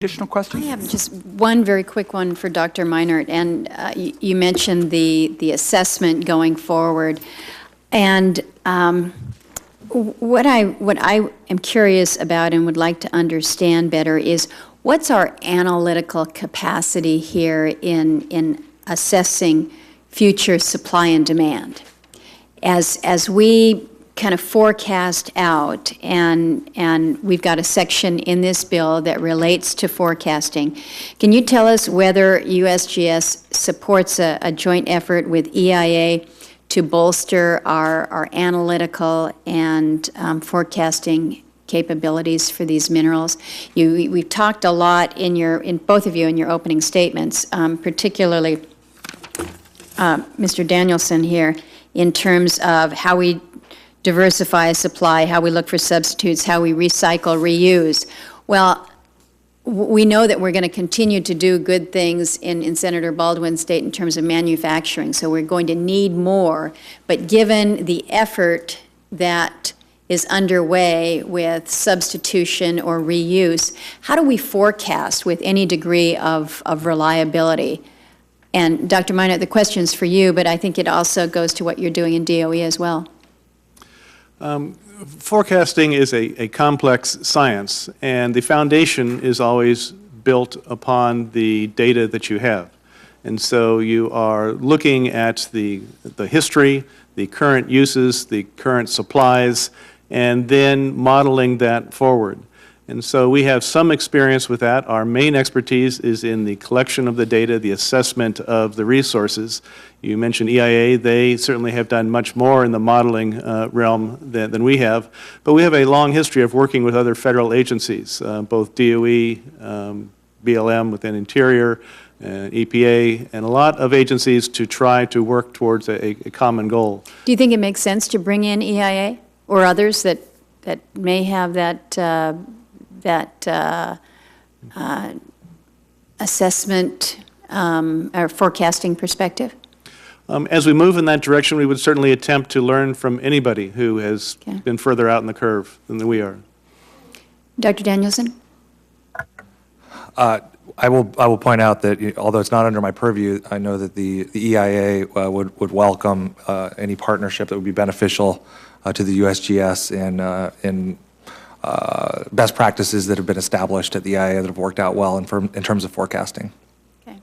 Additional questions? I have just one very quick one for Dr. Meinert, and you mentioned the assessment going forward, and what I am curious about and would like to understand better is what's our analytical capacity here in assessing future supply and demand as we kind of forecast out, and we've got a section in this bill that relates to forecasting. Can you tell us whether USGS supports a joint effort with EIA to bolster our analytical and forecasting capabilities for these minerals? We've talked a lot in both of you in your opening statements, particularly Mr. Danielson here, in terms of how we diversify supply, how we look for substitutes, how we recycle, reuse. Well, we know that we're going to continue to do good things in Senator Baldwin's state in terms of manufacturing, so we're going to need more. But given the effort that is underway with substitution or reuse, how do we forecast with any degree of reliability? And Dr. Meinert, the question is for you, but I think it also goes to what you're doing in DOE as well. Forecasting is a complex science, and the foundation is always built upon the data that you have. And so you are looking at the history, the current uses, the current supplies, and then modeling that forward. And so we have some experience with that. Our main expertise is in the collection of the data, the assessment of the resources. You mentioned EIA. They certainly have done much more in the modeling realm than we have. But we have a long history of working with other federal agencies, both DOE, BLM within Interior, EPA, and a lot of agencies to try to work towards a common goal. Do you think it makes sense to bring in EIA or others that may have that assessment or forecasting perspective? As we move in that direction, we would certainly attempt to learn from anybody who has been further out in the curve than we are. Dr. Danielson? I will point out that although it's not under my purview, I know that the EIA would welcome any partnership that would be beneficial to the USGS in best practices that have been established at the EIA that have worked out well in terms of forecasting. Okay.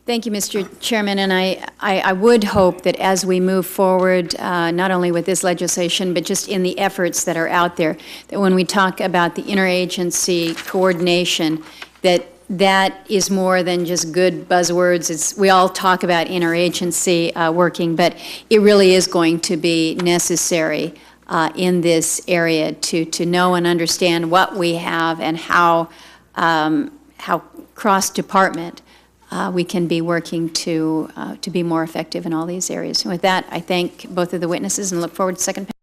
Thank you, Mr. Chairman, and I would hope that as we move forward, not only with this legislation, but just in the efforts that are out there, that when we talk about the interagency coordination, that is more than just good buzzwords. We all talk about interagency working, but it really is going to be necessary in this area to know and understand what we have and how cross-department we can be working to be more effective in all these areas. And with that, I thank both of the witnesses and look forward to second panel.